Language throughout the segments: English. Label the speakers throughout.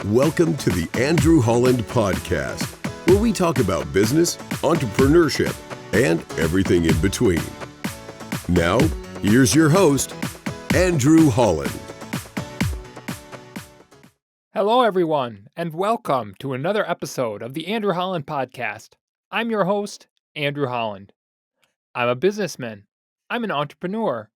Speaker 1: Welcome to the Andrew Holland Podcast, where we talk about business, entrepreneurship, and everything in between. Now, here's your host, Andrew Holland.
Speaker 2: Hello, everyone, and welcome to another episode of the Andrew Holland Podcast. I'm your host, Andrew Holland. I'm a businessman. I'm an entrepreneur.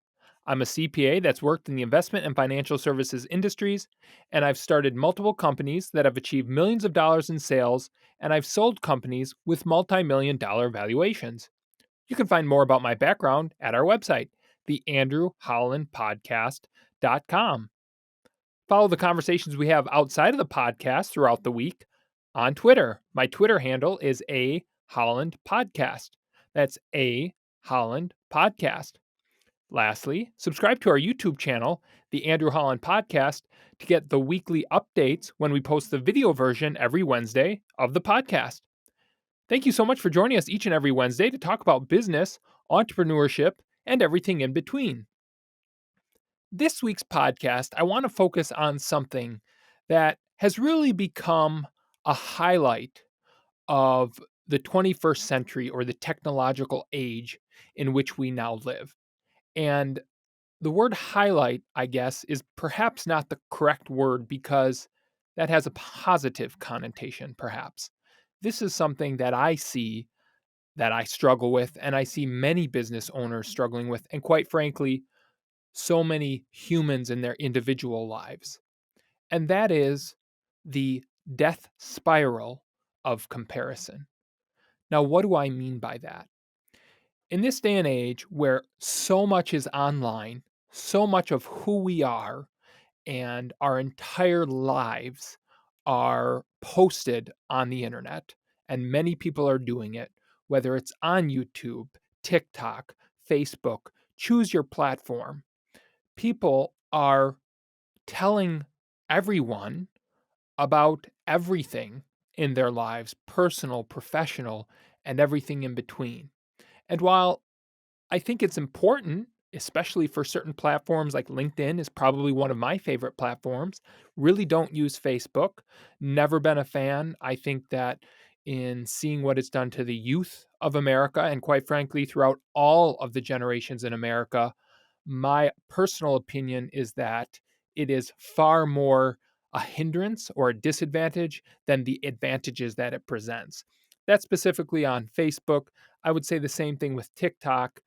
Speaker 2: I'm a CPA that's worked in the investment and financial services industries, and I've started multiple companies that have achieved millions of dollars in sales, and I've sold companies with multi-million-dollar valuations. You can find more about my background at our website, theandrewhollandpodcast.com. Follow the conversations we have outside of the podcast throughout the week on Twitter. My Twitter handle is A Holland Podcast. That's A Holland Podcast. Lastly, subscribe to our YouTube channel, the Andrew Holland Podcast, to get the weekly updates when we post the video version every Wednesday of the podcast. Thank you so much for joining us each and every Wednesday to talk about business, entrepreneurship, and everything in between. This week's podcast, I want to focus on something that has really become a highlight of the 21st century or the technological age in which we now live. And the word highlight, I guess, is perhaps not the correct word because that has a positive connotation, perhaps. This is something that I see that I struggle with, and I see many business owners struggling with, and quite frankly, so many humans in their individual lives. And that is the death spiral of comparison. Now, what do I mean by that? In this day and age where so much is online, so much of who we are and our entire lives are posted on the internet, and many people are doing it, whether it's on YouTube, TikTok, Facebook, choose your platform. People are telling everyone about everything in their lives, personal, professional, and everything in between. And while I think it's important, especially for certain platforms like LinkedIn is probably one of my favorite platforms, really don't use Facebook, never been a fan. I think that in seeing what it's done to the youth of America, and quite frankly, throughout all of the generations in America, my personal opinion is that it is far more a hindrance or a disadvantage than the advantages that it presents. That's specifically on Facebook. I would say the same thing with TikTok.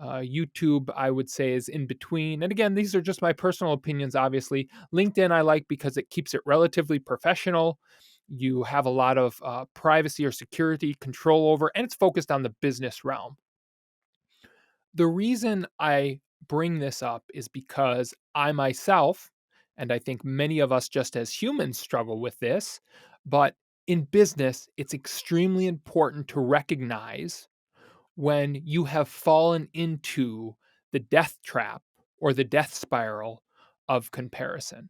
Speaker 2: YouTube, I would say, is in between. And again, these are just my personal opinions, obviously. LinkedIn, I like because it keeps it relatively professional. You have a lot of privacy or security control over, and it's focused on the business realm. The reason I bring this up is because I myself, and I think many of us just as humans struggle with this, but in business, it's extremely important to recognize when you have fallen into the death trap or the death spiral of comparison.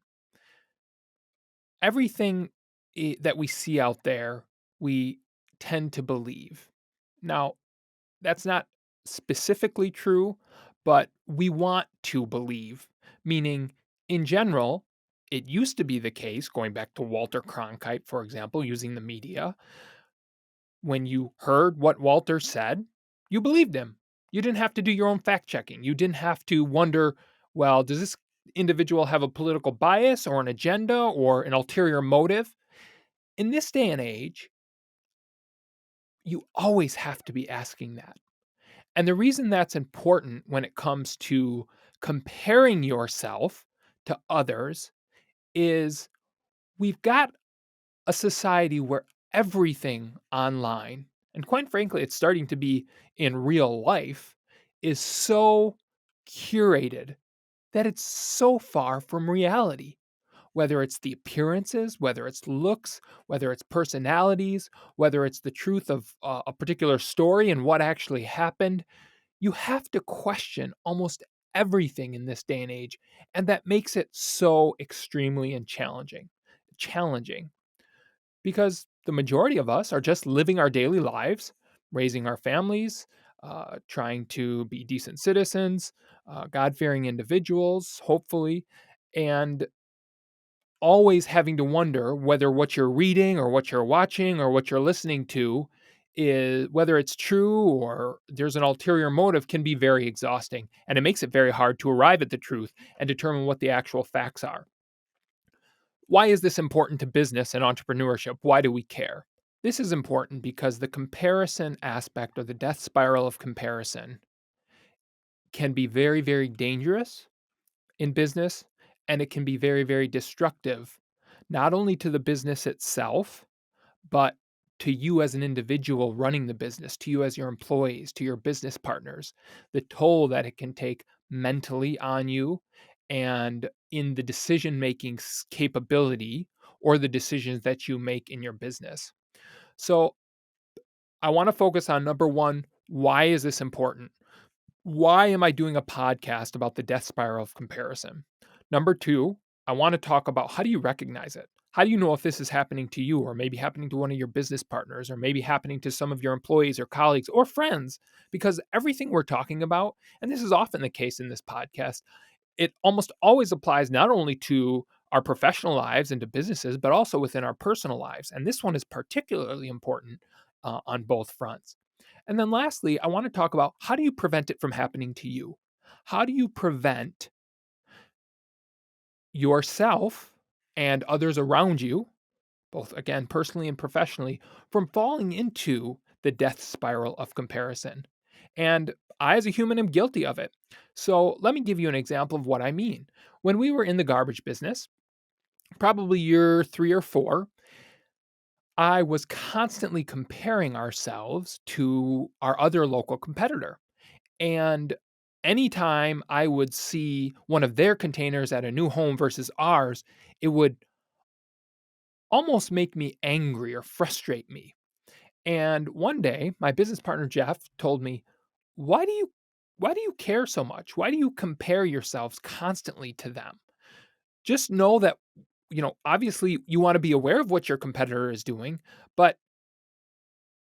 Speaker 2: Everything that we see out there, we tend to believe. Now, that's not specifically true, but we want to believe, meaning, in general, it used to be the case, going back to Walter Cronkite, for example, using the media. When you heard what Walter said, you believed him. You didn't have to do your own fact checking. You didn't have to wonder, well, does this individual have a political bias or an agenda or an ulterior motive? In this day and age, you always have to be asking that. And the reason that's important when it comes to comparing yourself to others is we've got a society where everything online, and quite frankly, it's starting to be in real life, is so curated that it's so far from reality. Whether it's the appearances, whether it's looks, whether it's personalities, whether it's the truth of a particular story and what actually happened, you have to question almost everything in this day and age. And that makes it so extremely and challenging because the majority of us are just living our daily lives, raising our families, trying to be decent citizens, God fearing individuals, hopefully. And always having to wonder whether what you're reading or what you're watching or what you're listening to is whether it's true or there's an ulterior motive can be very exhausting. And it makes it very hard to arrive at the truth and determine what the actual facts are. Why is this important to business and entrepreneurship? Why do we care? This is important because the comparison aspect or the death spiral of comparison can be very, very dangerous in business, and it can be very, very destructive, not only to the business itself, but to you as an individual running the business, to you as your employees, to your business partners, the toll that it can take mentally on you and in the decision making capability or the decisions that you make in your business. So, I want to focus on number one, why is this important? Why am I doing a podcast about the death spiral of comparison? Number two, I want to talk about how do you recognize it? How do you know if this is happening to you or maybe happening to one of your business partners or maybe happening to some of your employees or colleagues or friends? Because everything we're talking about, and this is often the case in this podcast, it almost always applies not only to our professional lives and to businesses, but also within our personal lives. And this one is particularly important on both fronts. And then lastly, I want to talk about how do you prevent it from happening to you? How do you prevent yourself and others around you, both again, personally and professionally, from falling into the death spiral of comparison? And I, as a human, am guilty of it. So let me give you an example of what I mean. When we were in the garbage business, probably year 3 or 4, I was constantly comparing ourselves to our other local competitor. And anytime I would see one of their containers at a new home versus ours, it would almost make me angry or frustrate me. And one day, my business partner Jeff told me, "Why do you care so much? Why do you compare yourselves constantly to them? Just know that, obviously you want to be aware of what your competitor is doing, but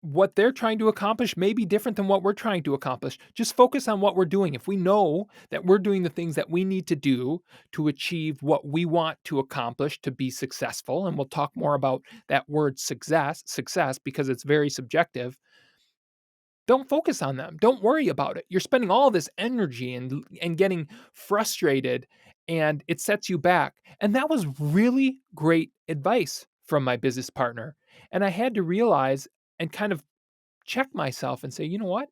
Speaker 2: what they're trying to accomplish may be different than what we're trying to accomplish. Just focus on what we're doing. If we know that we're doing the things that we need to do to achieve what we want to accomplish to be successful, and we'll talk more about that word success because it's very subjective. Don't focus on them. Don't worry about it. You're spending all this energy and getting frustrated and it sets you back." And that was really great advice from my business partner. And I had to realize and kind of check myself and say, you know what?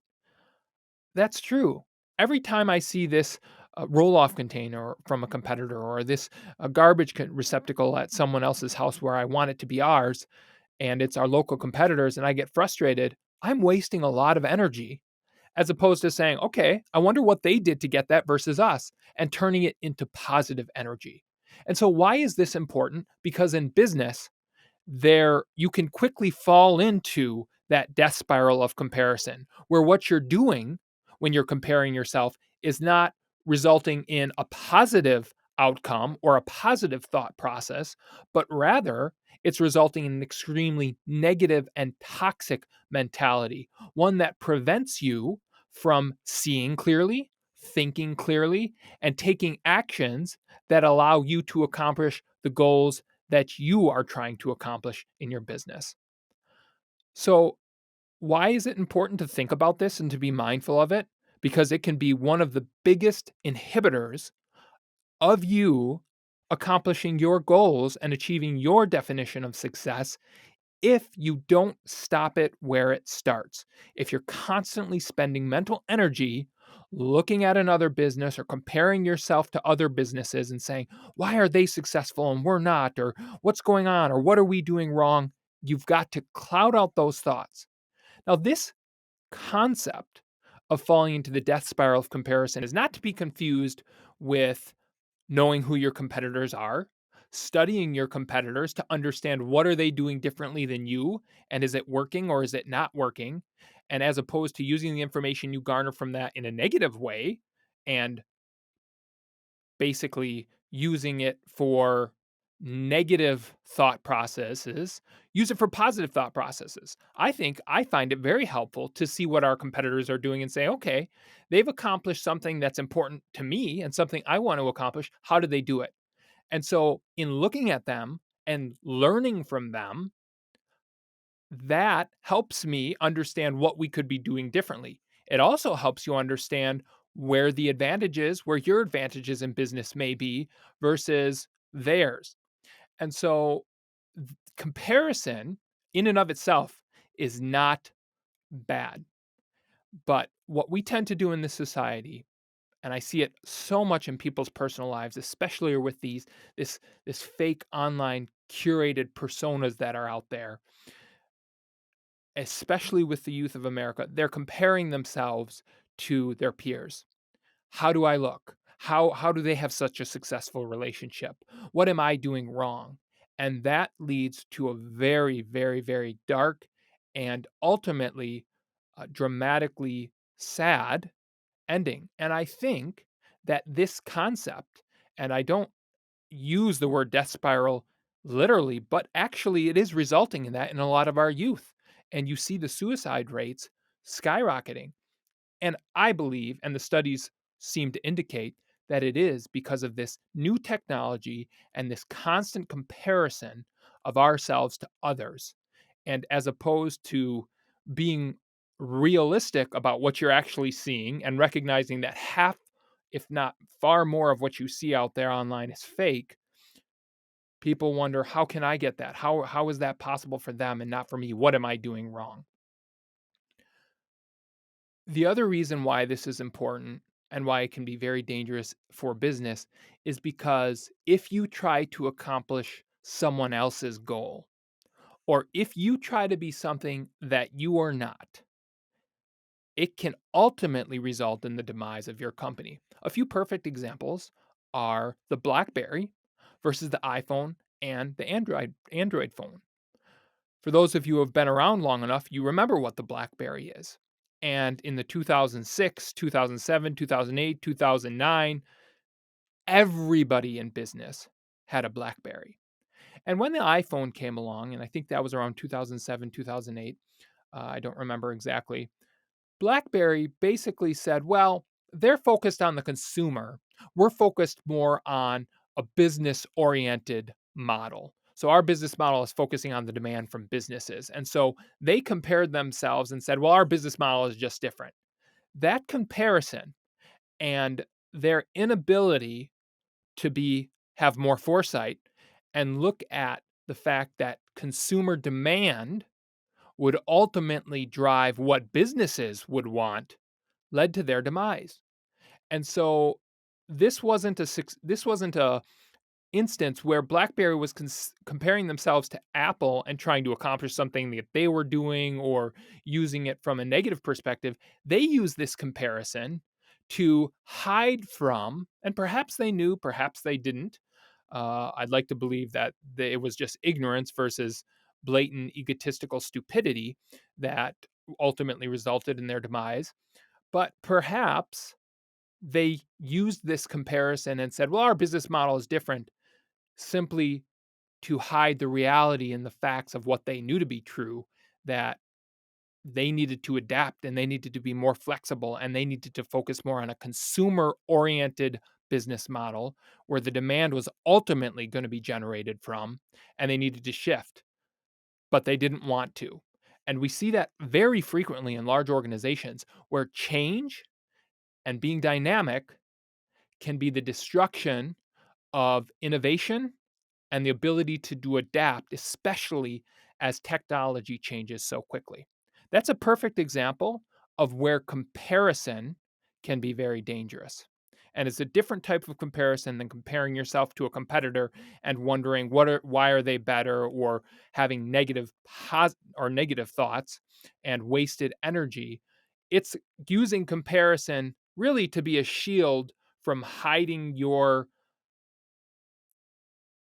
Speaker 2: That's true. Every time I see this roll off container from a competitor or this garbage receptacle at someone else's house where I want it to be ours and it's our local competitors and I get frustrated, I'm wasting a lot of energy as opposed to saying, okay, I wonder what they did to get that versus us and turning it into positive energy. And so, why is this important? Because in business, there you can quickly fall into that death spiral of comparison where what you're doing when you're comparing yourself is not resulting in a positive outcome or a positive thought process, but rather it's resulting in an extremely negative and toxic mentality, one that prevents you from seeing clearly, thinking clearly, and taking actions that allow you to accomplish the goals that you are trying to accomplish in your business. So, why is it important to think about this and to be mindful of it? Because it can be one of the biggest inhibitors of you accomplishing your goals and achieving your definition of success if you don't stop it where it starts. If you're constantly spending mental energy looking at another business or comparing yourself to other businesses and saying, why are they successful and we're not? Or what's going on? Or what are we doing wrong? You've got to cloud out those thoughts. Now, this concept of falling into the death spiral of comparison is not to be confused with knowing who your competitors are, studying your competitors to understand what are they doing differently than you and is it working or is it not working? And as opposed to using the information you garner from that in a negative way and basically using it for negative thought processes, use it for positive thought processes. I find it very helpful to see what our competitors are doing and say, okay, they've accomplished something that's important to me and something I want to accomplish. How do they do it? And so in looking at them and learning from them, that helps me understand what we could be doing differently. It also helps you understand where your advantages in business may be versus theirs. And so comparison in and of itself is not bad. But what we tend to do in this society, and I see it so much in people's personal lives, especially with this fake online curated personas that are out there, especially with the youth of America, they're comparing themselves to their peers. How do I look? How do they have such a successful relationship? What am I doing wrong? And that leads to a very, very, very dark and ultimately dramatically sad ending. And I think that this concept, and I don't use the word death spiral literally, but actually it is resulting in that in a lot of our youth. And you see the suicide rates skyrocketing. And I believe, and the studies seem to indicate, that it is because of this new technology and this constant comparison of ourselves to others. And as opposed to being realistic about what you're actually seeing and recognizing that half, if not far more, of what you see out there online is fake, people wonder, how can I get that? How is that possible for them and not for me? What am I doing wrong? The other reason why this is important and why it can be very dangerous for business is because if you try to accomplish someone else's goal, or if you try to be something that you are not, it can ultimately result in the demise of your company. A few perfect examples are the BlackBerry versus the iPhone and the Android phone. For those of you who have been around long enough, you remember what the BlackBerry is. And in the 2006, 2007, 2008, 2009, everybody in business had a BlackBerry. And when the iPhone came along, and I think that was around 2007, 2008, I don't remember exactly, BlackBerry basically said, well, they're focused on the consumer. We're focused more on a business oriented model. So our business model is focusing on the demand from businesses. And so they compared themselves and said, well, our business model is just different. That comparison and their inability to have more foresight and look at the fact that consumer demand would ultimately drive what businesses would want led to their demise. And so this wasn't a instance where BlackBerry was comparing themselves to Apple and trying to accomplish something that they were doing or using it from a negative perspective. They used this comparison to hide from, and perhaps they knew, perhaps they didn't. I'd like to believe that it was just ignorance versus blatant egotistical stupidity that ultimately resulted in their demise. But perhaps they used this comparison and said, well, our business model is different, simply to hide the reality and the facts of what they knew to be true, that they needed to adapt and they needed to be more flexible and they needed to focus more on a consumer oriented business model where the demand was ultimately going to be generated from, and they needed to shift, but they didn't want to. And we see that very frequently in large organizations where change and being dynamic can be the destruction of innovation and the ability to adapt, especially as technology changes so quickly. That's a perfect example of where comparison can be very dangerous. And it's a different type of comparison than comparing yourself to a competitor and wondering why are they better, or having negative thoughts and wasted energy. It's using comparison really to be a shield from hiding your,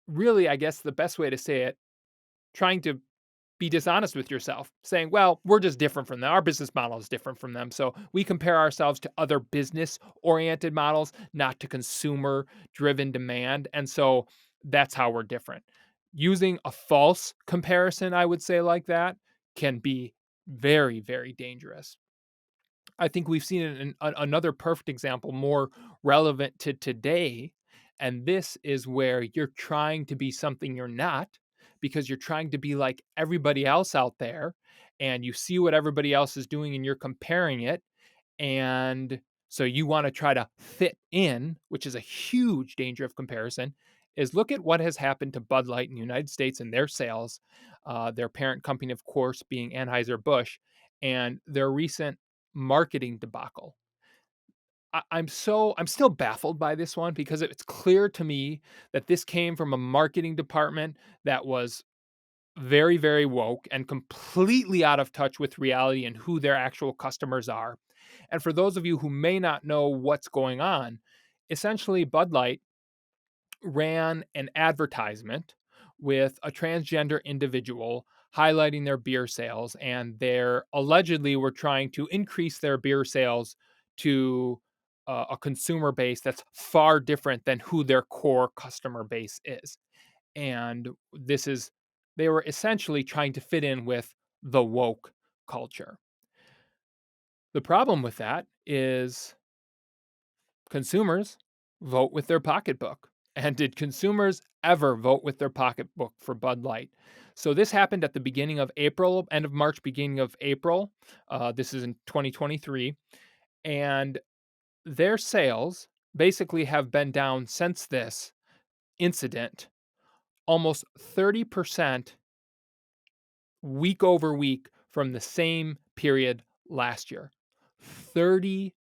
Speaker 2: really, I guess the best way to say it, trying to be dishonest with yourself, saying, well, we're just different from them. Our business model is different from them. So we compare ourselves to other business oriented models, not to consumer driven demand. And so that's how we're different. Using a false comparison, I would say, like that, can be very, very dangerous. I think we've seen another perfect example, more relevant to today, And this is where you're trying to be something you're not because you're trying to be like everybody else out there and you see what everybody else is doing and you're comparing it. And so you want to try to fit in, which is a huge danger of comparison. Is look at what has happened to Bud Light in the United States and their sales, their parent company, of course, being Anheuser-Busch, and their recent marketing debacle. I'm still baffled by this one because it's clear to me that this came from a marketing department that was very, very woke and completely out of touch with reality and who their actual customers are. And for those of you who may not know what's going on, essentially Bud Light ran an advertisement with a transgender individual highlighting their beer sales, and they're allegedly were trying to increase their beer sales to a consumer base that's far different than who their core customer base is. And this is they were essentially trying to fit in with the woke culture. The problem with that is consumers vote with their pocketbook. And did consumers ever vote with their pocketbook for Bud Light? So this happened at the beginning of April, end of March, beginning of April. This is in 2023. And their sales basically have been down since this incident almost 30% week over week from the same period last year. 30%.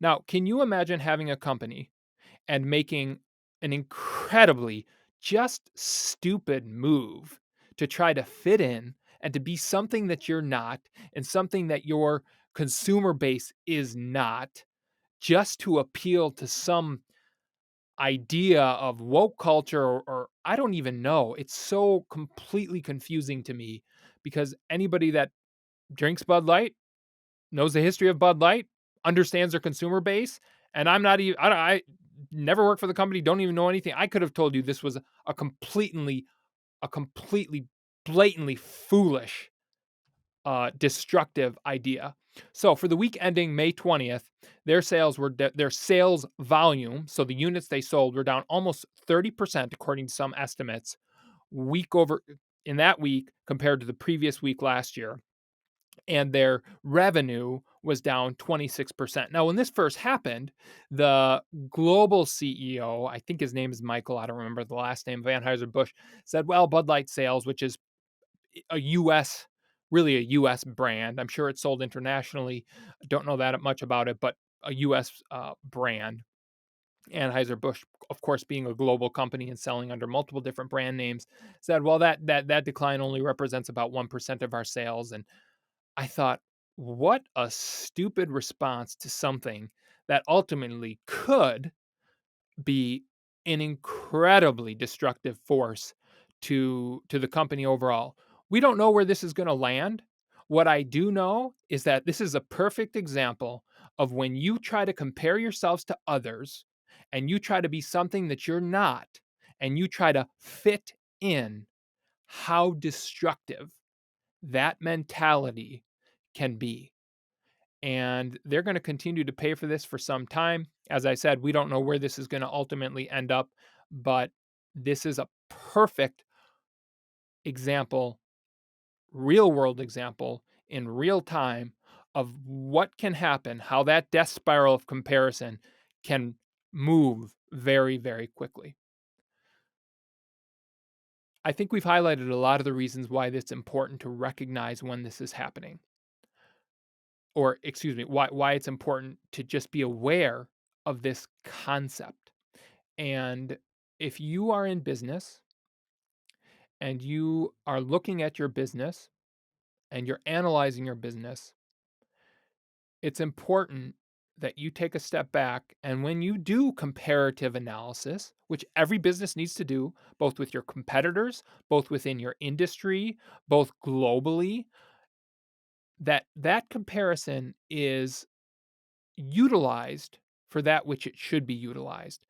Speaker 2: Now, can you imagine having a company and making an incredibly just stupid move to try to fit in and to be something that you're not and something that your consumer base is not, just to appeal to some idea of woke culture, or I don't even know. It's so completely confusing to me because anybody that drinks Bud Light knows the history of Bud Light, understands their consumer base, and I'm not even I never worked for the company, don't even know anything. I could have told you this was a completely blatantly foolish, destructive idea. So for the week ending May 20th, their sales volume, so the units they sold, were down almost 30% according to some estimates, week over in that week compared to the previous week last year. And their revenue was down 26%. Now, when this first happened, the global CEO, I think his name is Michael, I don't remember the last name, of Anheuser-Busch, said, well, Bud Light sales, which is a US, really a US brand. I'm sure it's sold internationally. I don't know that much about it, but a US brand. Anheuser-Busch, of course, being a global company and selling under multiple different brand names, said, well, that decline only represents about 1% of our sales. And I thought, what a stupid response to something that ultimately could be an incredibly destructive force to the company overall. We don't know where this is going to land. What I do know is that this is a perfect example of when you try to compare yourselves to others and you try to be something that you're not and you try to fit in, how destructive that mentality can be. And they're going to continue to pay for this for some time. As I said, we don't know where this is going to ultimately end up, but this is a perfect example, real world example in real time of what can happen, how that death spiral of comparison can move very, very quickly. I think we've highlighted a lot of the reasons why it's important to recognize when this is happening. Or excuse me, why it's important to just be aware of this concept. And if you are in business and you are looking at your business and you're analyzing your business, it's important that you take a step back. And when you do comparative analysis, which every business needs to do, both with your competitors, both within your industry, both globally, that comparison is utilized for that which it should be utilized,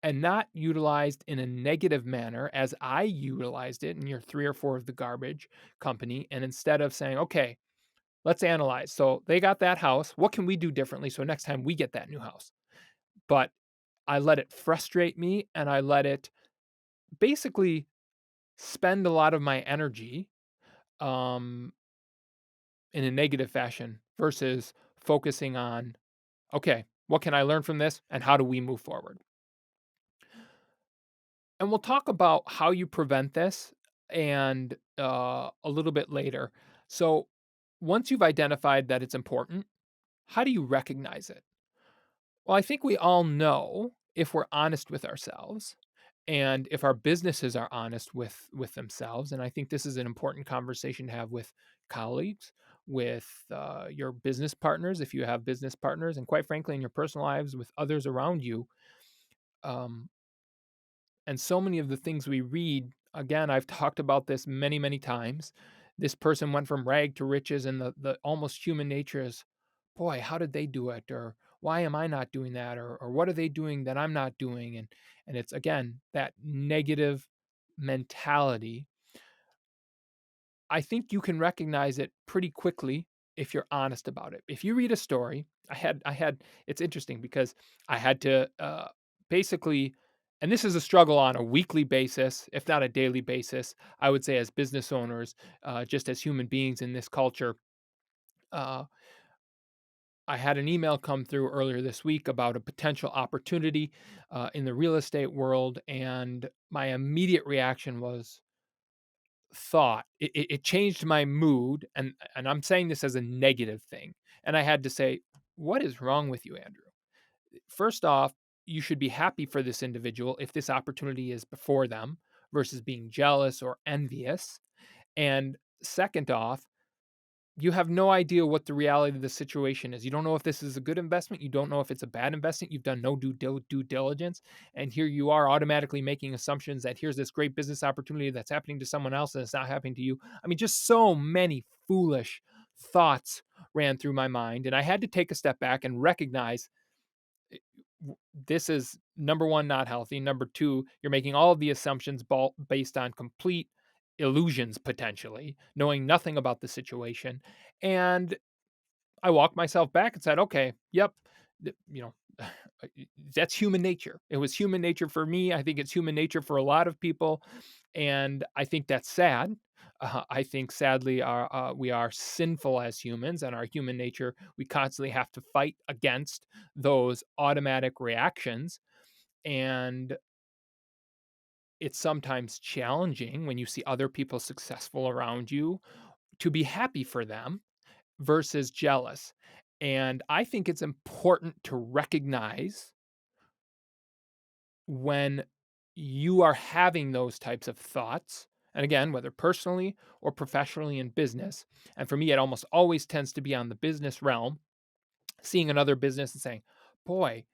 Speaker 2: and not utilized in a negative manner as I utilized it in your 3 or 4 of the garbage company. And instead of saying, okay, let's analyze. So they got that house. What can we do differently so next time we get that new house? But I let it frustrate me, and I let it basically spend a lot of my energy, um, in a negative fashion versus focusing on, okay, what can I learn from this and how do we move forward? And we'll talk about how you prevent this and a little bit later. So, once you've identified that it's important, how do you recognize it? Well, I think we all know if we're honest with ourselves and if our businesses are honest with themselves. And I think this is an important conversation to have with colleagues, with your business partners, if you have business partners, and quite frankly, in your personal lives with others around you. Um, and so many of the things we read, again, I've talked about this many, many times. This person went from rag to riches, and the almost human nature is, boy, how did they do it? Or why am I not doing that? Or what are they doing that I'm not doing? And it's again that negative mentality. I think you can recognize it pretty quickly if you're honest about it. If you read a story, I had it's interesting because I had to basically, and this is a struggle on a weekly basis, if not a daily basis, I would say as business owners, just as human beings in this culture. Uh, I had an email come through earlier this week about a potential opportunity in the real estate world, and my immediate reaction was thought. It changed my mood, and I'm saying this as a negative thing. And I had to say, "What is wrong with you, Andrew? First off, you should be happy for this individual if this opportunity is before them versus being jealous or envious. And second off, you have no idea what the reality of the situation is. You don't know if this is a good investment. You don't know if it's a bad investment. You've done no due diligence. And here you are automatically making assumptions that here's this great business opportunity that's happening to someone else and it's not happening to you. I mean, just so many foolish thoughts ran through my mind. And I had to take a step back and recognize this is number one, not healthy. Number two, you're making all of the assumptions based on complete illusions, potentially knowing nothing about the situation. And I walked myself back and said, okay, yep, you know, that's human nature. It was human nature for me. I think it's human nature for a lot of people. And I think that's sad. I think sadly, we are sinful as humans, and our human nature, we constantly have to fight against those automatic reactions. And it's sometimes challenging when you see other people successful around you to be happy for them versus jealous. And I think it's important to recognize when you are having those types of thoughts. And again, whether personally or professionally in business. And for me, it almost always tends to be on the business realm, seeing another business and saying, boy,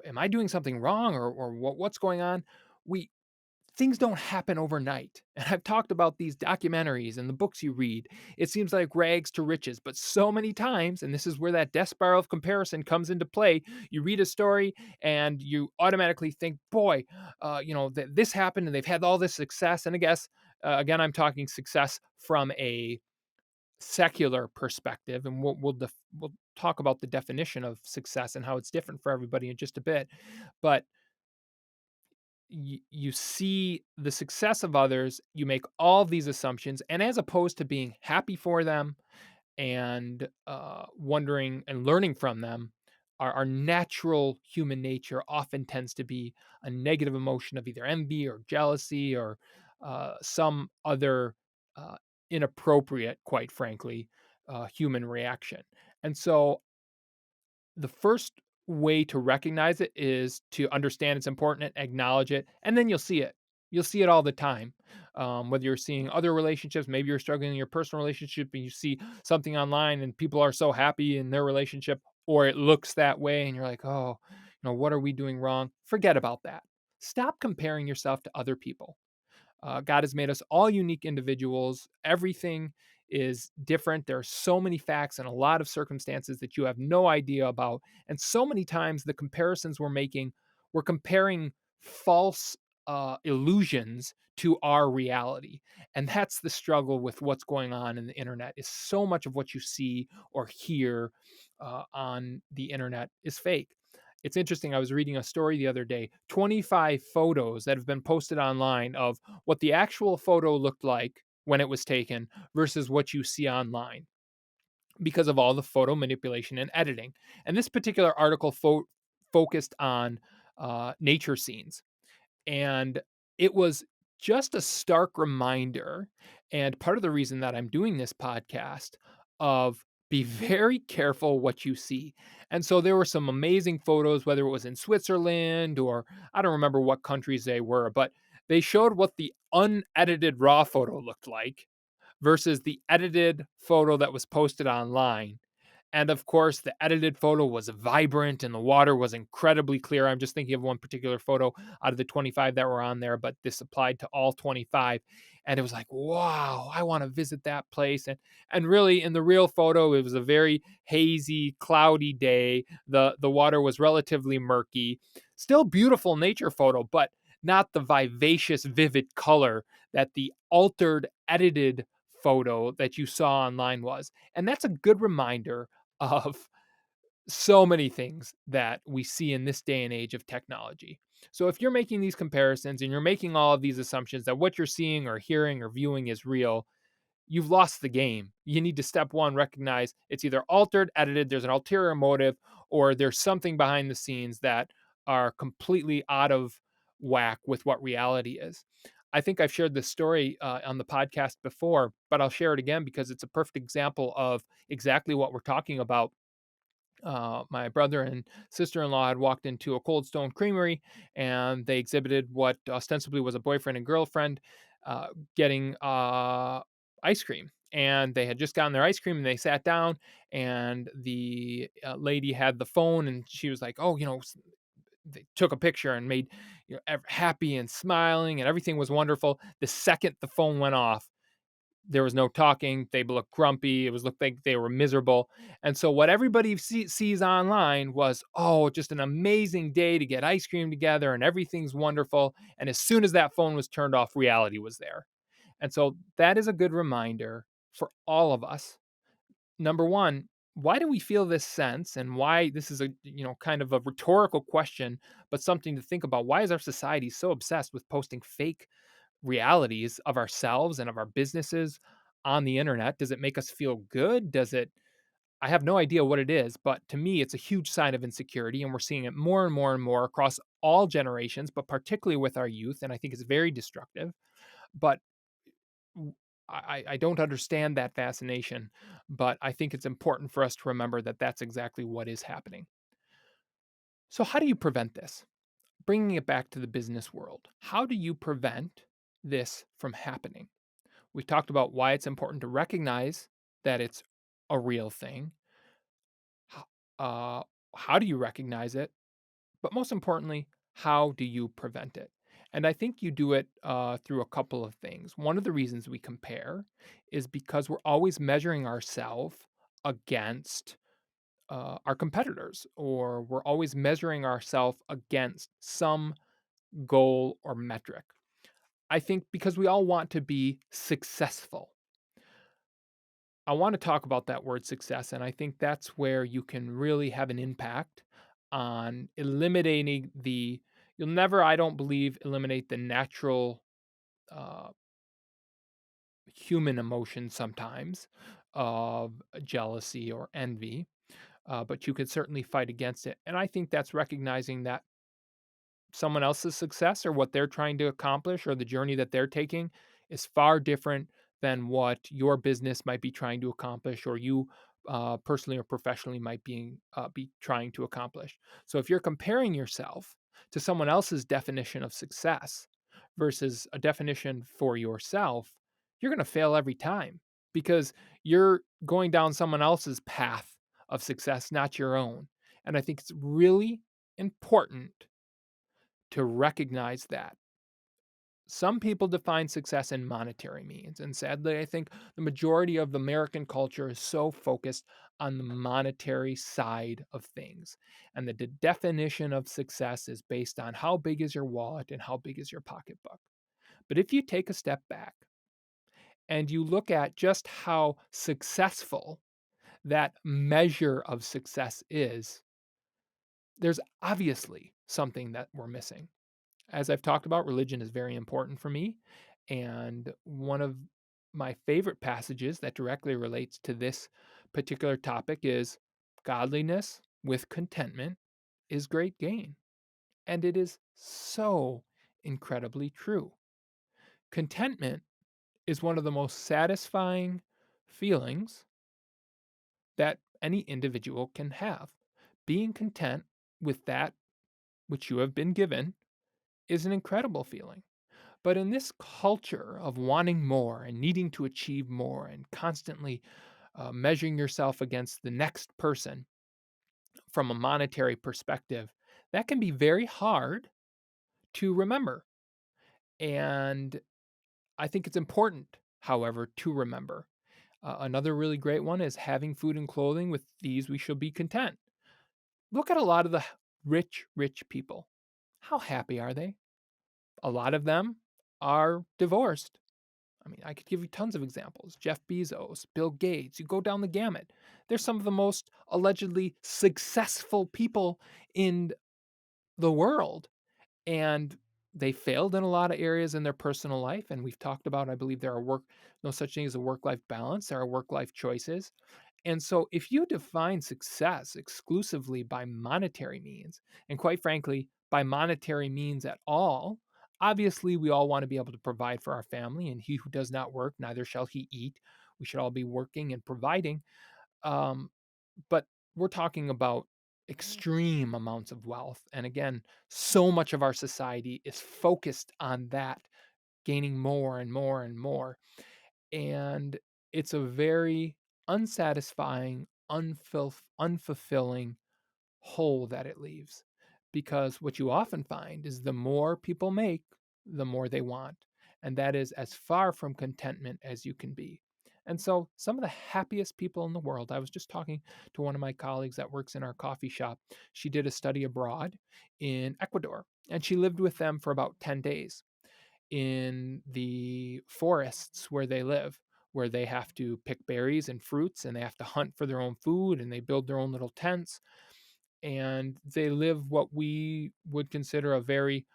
Speaker 2: am I doing something wrong or what's going on? We things don't happen overnight. And I've talked about these documentaries and the books you read. It seems like rags to riches, but so many times, and this is where that death spiral of comparison comes into play. You read a story and you automatically think, boy, this happened and they've had all this success. And I guess, again, I'm talking success from a secular perspective, and we'll talk about the definition of success and how it's different for everybody in just a bit. But you see the success of others, you make all these assumptions, and as opposed to being happy for them and wondering and learning from them, our natural human nature often tends to be a negative emotion of either envy or jealousy or some other uh, inappropriate, quite frankly, human reaction. And so the first way to recognize it is to understand it's important, acknowledge it, and then you'll see it. You'll see it all the time. Whether you're seeing other relationships, maybe you're struggling in your personal relationship and you see something online and people are so happy in their relationship, or it looks that way, and you're like, oh, what are we doing wrong? Forget about that. Stop comparing yourself to other people. God has made us all unique individuals. Everything is different. There are so many facts and a lot of circumstances that you have no idea about. And so many times, the comparisons we're making, we're comparing false illusions to our reality. And that's the struggle with what's going on in the internet. Is so much of what you see or hear on the internet is fake. It's interesting. I was reading a story the other day, 25 photos that have been posted online of what the actual photo looked like when it was taken versus what you see online because of all the photo manipulation and editing. And this particular article focused on nature scenes. And it was just a stark reminder. And part of the reason that I'm doing this podcast of be very careful what you see. And so there were some amazing photos, whether it was in Switzerland or I don't remember what countries they were, but they showed what the unedited raw photo looked like versus the edited photo that was posted online. And of course, the edited photo was vibrant and the water was incredibly clear. I'm just thinking of one particular photo out of the 25 that were on there, but this applied to all 25. And it was like, wow, I want to visit that place. And really in the real photo, it was a very hazy, cloudy day. The water was relatively murky. Still beautiful nature photo, but not the vivacious, vivid color that the altered, edited photo that you saw online was. And that's a good reminder of so many things that we see in this day and age of technology. So if you're making these comparisons and you're making all of these assumptions that what you're seeing or hearing or viewing is real, you've lost the game. You need to step one, recognize it's either altered, edited, there's an ulterior motive, or there's something behind the scenes that are completely out of whack with what reality is. I think I've shared this story on the podcast before, but I'll share it again because it's a perfect example of exactly what we're talking about. My brother and sister-in-law had walked into a Cold Stone Creamery, and they exhibited what ostensibly was a boyfriend and girlfriend getting ice cream. And they had just gotten their ice cream, and they sat down, and the lady had the phone, and she was like, "Oh, they took a picture and made happy and smiling, and everything was wonderful." The second the phone went off, there was no talking. They looked grumpy. It was looked like they were miserable. And so what everybody sees online was, oh, just an amazing day to get ice cream together and everything's wonderful. And as soon as that phone was turned off, reality was there. And so that is a good reminder for all of us. Number one, why do we feel this sense and why this is a kind of a rhetorical question, but something to think about. Why is our society so obsessed with posting fake realities of ourselves and of our businesses on the internet? Does it make us feel good? Does it I have no idea what it is, but to me it's a huge sign of insecurity and we're seeing it more and more and more across all generations, but particularly with our youth, and I think it's very destructive. But I don't understand that fascination, but I think it's important for us to remember that that's exactly what is happening. So how do you prevent this? Bringing it back to the business world, how do you prevent this from happening? We talked about why it's important to recognize that it's a real thing. H- Uh, how do you recognize it? But most importantly, how do you prevent it? And I think you do it through a couple of things. One of the reasons we compare is because we're always measuring ourselves against our competitors, or we're always measuring ourselves against some goal or metric. I think because we all want to be successful. I want to talk about that word success, and I think that's where you can really have an impact on eliminating you'll never, I don't believe, eliminate the natural uh, human emotion sometimes of jealousy or envy, but you can certainly fight against it. And I think that's recognizing that someone else's success or what they're trying to accomplish or the journey that they're taking is far different than what your business might be trying to accomplish or you personally or professionally might be trying to accomplish. So if you're comparing yourself to someone else's definition of success versus a definition for yourself, you're going to fail every time because you're going down someone else's path of success, not your own. And I think it's really important to recognize that. Some people define success in monetary means. And sadly, I think the majority of American culture is so focused on the monetary side of things. And the definition of success is based on how big is your wallet and how big is your pocketbook. But if you take a step back and you look at just how successful that measure of success is, there's obviously something that we're missing. As I've talked about, religion is very important for me. And one of my favorite passages that directly relates to this particular topic is godliness with contentment is great gain. And it is so incredibly true. Contentment is one of the most satisfying feelings that any individual can have. Being content with that which you have been given is an incredible feeling. But in this culture of wanting more and needing to achieve more and constantly measuring yourself against the next person from a monetary perspective, that can be very hard to remember. And I think it's important, however, to remember. Another really great one is having food and clothing. With these, we shall be content. Look at a lot of the rich people. How happy are they? A lot of them are divorced. I mean, I could give you tons of examples. Jeff Bezos, Bill Gates, you go down the gamut. They're some of the most allegedly successful people in the world. And they failed in a lot of areas in their personal life. And we've talked about, I believe, no such thing as a work life balance. There are work life choices. And so, if you define success exclusively by monetary means, and quite frankly, by monetary means at all, obviously we all want to be able to provide for our family, and he who does not work, neither shall he eat. We should all be working and providing. Um, but we're talking about extreme amounts of wealth. And again, so much of our society is focused on that, gaining more and more and more. And it's a very unsatisfying, unfulfilling hole that it leaves. Because what you often find is the more people make, the more they want. And that is as far from contentment as you can be. And so, some of the happiest people in the world, I was just talking to one of my colleagues that works in our coffee shop. She did a study abroad in Ecuador, and she lived with them for about 10 days in the forests where they live, where they have to pick berries and fruits and they have to hunt for their own food and they build their own little tents and they live what we would consider a very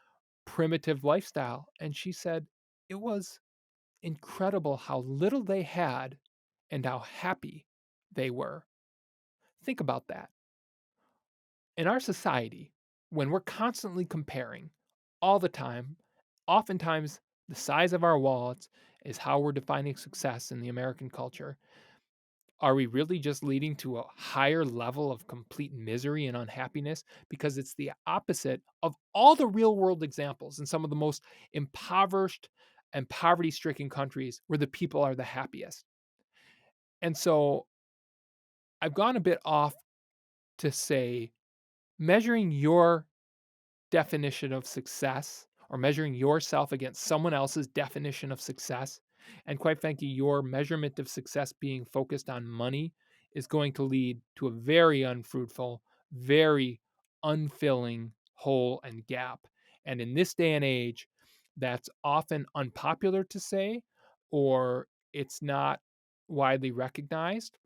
Speaker 2: primitive lifestyle. And she said it was incredible how little they had and how happy they were. Think about that. In our society, when we're constantly comparing all the time, oftentimes the size of our wallets is how we're defining success in the American culture. Are we really just leading to a higher level of complete misery and unhappiness? Because it's the opposite of all the real world examples in some of the most impoverished and poverty stricken countries where the people are the happiest. And so I've gone a bit off to say measuring your definition of success or measuring yourself against someone else's definition of success, and quite frankly, your measurement of success being focused on money is going to lead to a very unfruitful, very unfilling hole and gap. And in this day and age, that's often unpopular to say, or it's not widely recognized,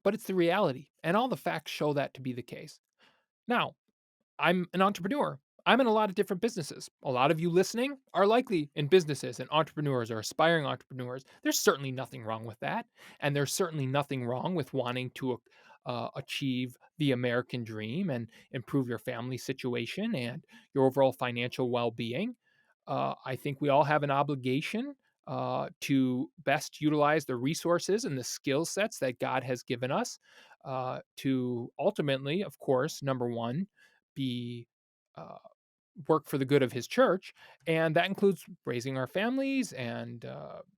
Speaker 2: but it's the reality. And all the facts show that to be the case. Now, I'm an entrepreneur. I'm in a lot of different businesses. A lot of you listening are likely in businesses and entrepreneurs or aspiring entrepreneurs. There's certainly nothing wrong with that. And there's certainly nothing wrong with wanting to achieve the American dream and improve your family situation and your overall financial well being. I think we all have an obligation to best utilize the resources and the skill sets that God has given us to ultimately, of course, number one, be uh, work for the good of his church. And that includes raising our families and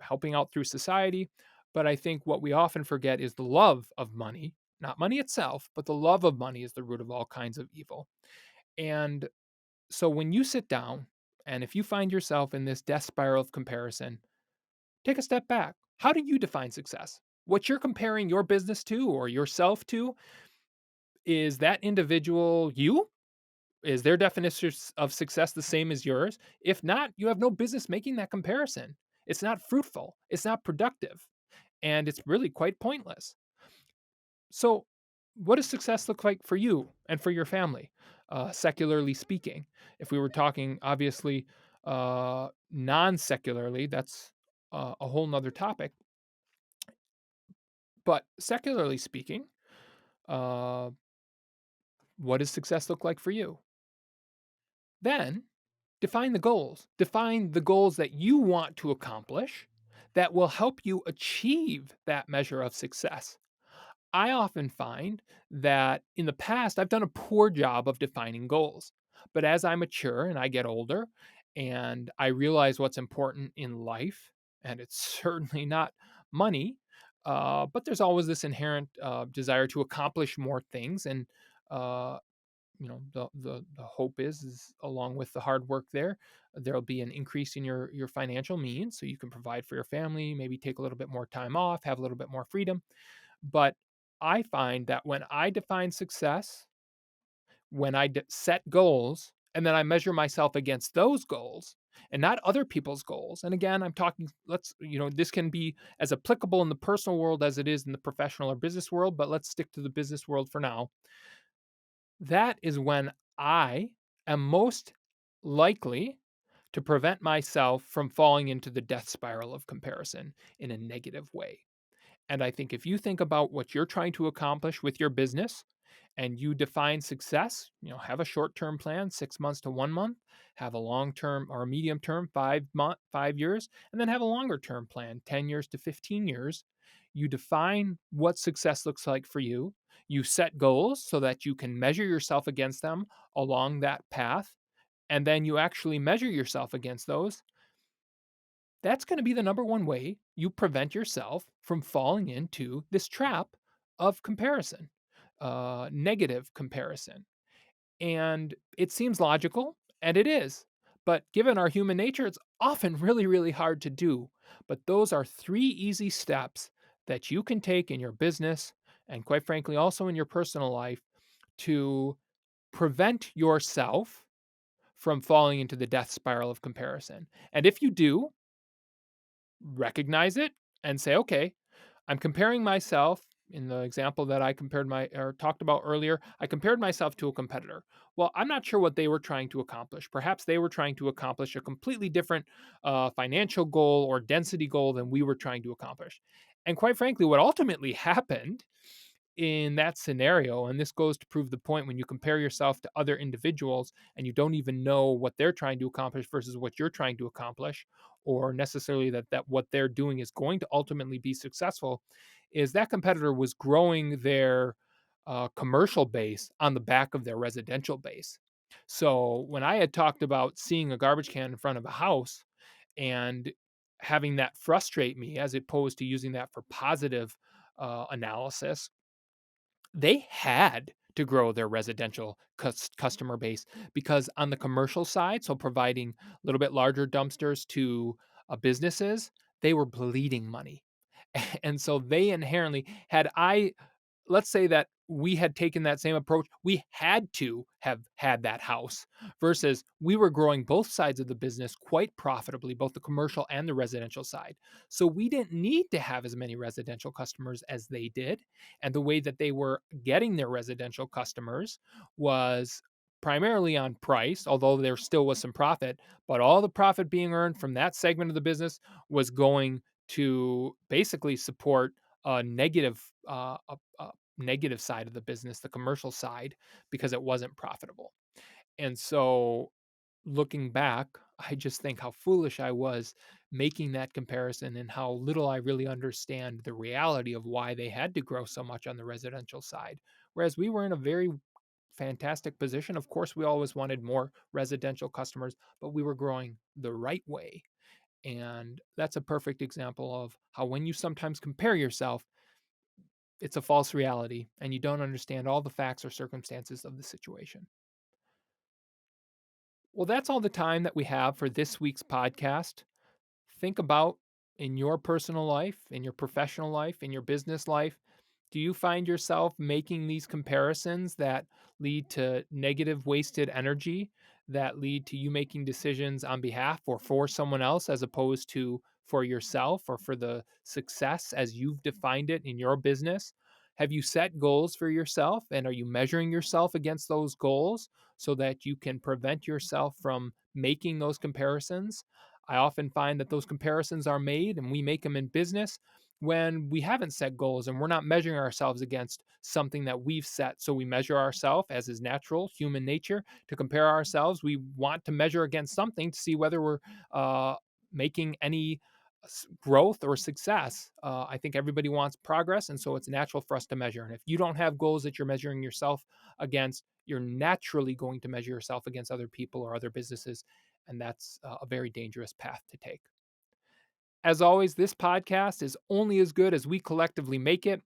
Speaker 2: helping out through society. But I think what we often forget is the love of money, not money itself, but the love of money is the root of all kinds of evil. And so when you sit down and if you find yourself in this death spiral of comparison, take a step back. How do you define success? What you're comparing your business to or yourself to, is that individual you? Is their definition of success the same as yours? If not, you have no business making that comparison. It's not fruitful, it's not productive, and it's really quite pointless. So, what does success look like for you and for your family, secularly speaking? If we were talking, obviously, non secularly, that's a whole nother topic. But secularly speaking, uh, what does success look like for you? Then define the goals. Define the goals that you want to accomplish that will help you achieve that measure of success. I often find that in the past, I've done a poor job of defining goals. But as I mature and I get older and I realize what's important in life, and it's certainly not money, but there's always this inherent desire to accomplish more things. And uh, the hope is along with the hard work there'll be an increase in your financial means so you can provide for your family, maybe take a little bit more time off, have a little bit more freedom. But I find that when I define success, when set goals, and then I measure myself against those goals and not other people's goals. And again, I'm talking, this can be as applicable in the personal world as it is in the professional or business world, but let's stick to the business world for now. That is when I am most likely to prevent myself from falling into the death spiral of comparison in a negative way. And I think if you think about what you're trying to accomplish with your business and you define success, have a short-term plan, 6 months to 1 month, have a long-term or a medium-term, 5 years, and then have a longer-term plan, 10 years to 15 years. You define what success looks like for you. You set goals so that you can measure yourself against them along that path, and then you actually measure yourself against those. That's going to be the number one way you prevent yourself from falling into this trap of comparison, negative comparison. And it seems logical, and it is. But given our human nature, it's often really, really hard to do. But those are 3 easy steps that you can take in your business and, quite frankly, also in your personal life to prevent yourself from falling into the death spiral of comparison. And if you do, recognize it and say, okay, I'm comparing myself. In the example that I compared or talked about earlier, I compared myself to a competitor. Well, I'm not sure what they were trying to accomplish. Perhaps they were trying to accomplish a completely different financial goal or density goal than we were trying to accomplish. And quite frankly, what ultimately happened in that scenario, and this goes to prove the point, when you compare yourself to other individuals and you don't even know what they're trying to accomplish versus what you're trying to accomplish, or necessarily that what they're doing is going to ultimately be successful, is that competitor was growing their commercial base on the back of their residential base. So when I had talked about seeing a garbage can in front of a house and having that frustrate me as opposed to using that for positive analysis, they had to grow their residential customer base because on the commercial side, so providing a little bit larger dumpsters to businesses, they were bleeding money. And so they inherently had I let's say that we had taken that same approach, we had to have had that house versus we were growing both sides of the business quite profitably, both the commercial and the residential side. So we didn't need to have as many residential customers as they did. And the way that they were getting their residential customers was primarily on price, although there still was some profit, but all the profit being earned from that segment of the business was going to basically support a negative side of the business, the commercial side, because it wasn't profitable. And so looking back, I just think how foolish I was making that comparison and how little I really understand the reality of why they had to grow so much on the residential side. Whereas we were in a very fantastic position. Of course, we always wanted more residential customers, but we were growing the right way. And that's a perfect example of how when you sometimes compare yourself, it's a false reality and you don't understand all the facts or circumstances of the situation. Well, that's all the time that we have for this week's podcast. Think about in your personal life, in your professional life, in your business life, do you find yourself making these comparisons that lead to negative wasted energy, that lead to you making decisions on behalf or for someone else as opposed to for yourself or for the success as you've defined it in your business? Have you set goals for yourself, and are you measuring yourself against those goals so that you can prevent yourself from making those comparisons? I often find that those comparisons are made, and we make them in business when we haven't set goals and we're not measuring ourselves against something that we've set. So we measure ourselves, as is natural, human nature, to compare ourselves. We want to measure against something to see whether we're making any growth or success. I think everybody wants progress, and so it's natural for us to measure. And if you don't have goals that you're measuring yourself against, you're naturally going to measure yourself against other people or other businesses, and that's a very dangerous path to take. As always, this podcast is only as good as we collectively make it.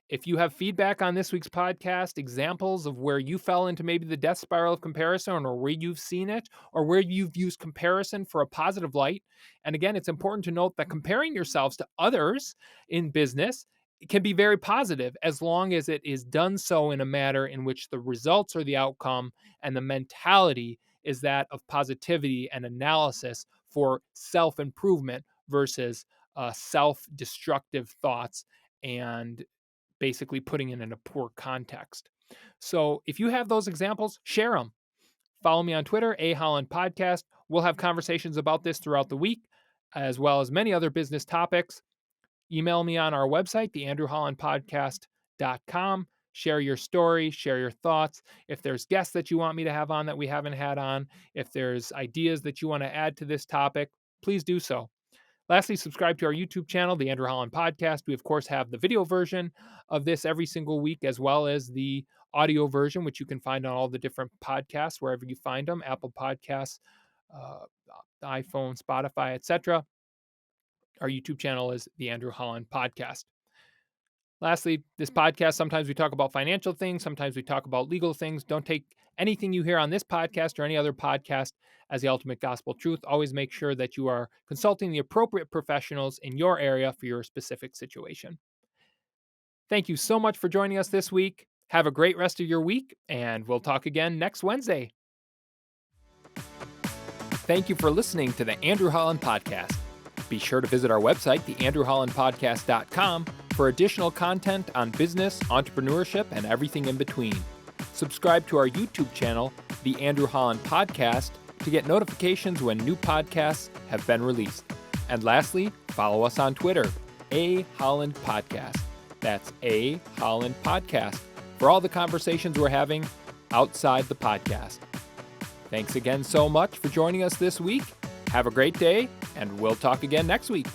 Speaker 2: If you have feedback on this week's podcast, examples of where you fell into maybe the death spiral of comparison, or where you've seen it, or where you've used comparison for a positive light. And again, it's important to note that comparing yourselves to others in business can be very positive, as long as it is done so in a manner in which the results are the outcome and the mentality is that of positivity and analysis for self-improvement versus self-destructive thoughts and basically putting it in a poor context. So if you have those examples, share them. Follow me on Twitter, Holland Podcast. We'll have conversations about this throughout the week, as well as many other business topics. Email me on our website, theandrewhollandpodcast.com. Share your story, share your thoughts. If there's guests that you want me to have on that we haven't had on, if there's ideas that you want to add to this topic, please do so. Lastly, subscribe to our YouTube channel, The Andrew Holland Podcast. We, of course, have the video version of this every single week, as well as the audio version, which you can find on all the different podcasts, wherever you find them, Apple Podcasts, iPhone, Spotify, etc. Our YouTube channel is The Andrew Holland Podcast. Lastly, this podcast, sometimes we talk about financial things, sometimes we talk about legal things. Don't take anything you hear on this podcast or any other podcast as the ultimate gospel truth. Always make sure that you are consulting the appropriate professionals in your area for your specific situation. Thank you so much for joining us this week. Have a great rest of your week, and we'll talk again next Wednesday. Thank you for listening to the Andrew Holland Podcast. Be sure to visit our website, theandrewhollandpodcast.com, for additional content on business, entrepreneurship, and everything in between. Subscribe to our YouTube channel, The Andrew Holland Podcast, to get notifications when new podcasts have been released. And lastly, follow us on Twitter, Holland Podcast. That's Holland Podcast, for all the conversations we're having outside the podcast. Thanks again so much for joining us this week. Have a great day, and we'll talk again next week.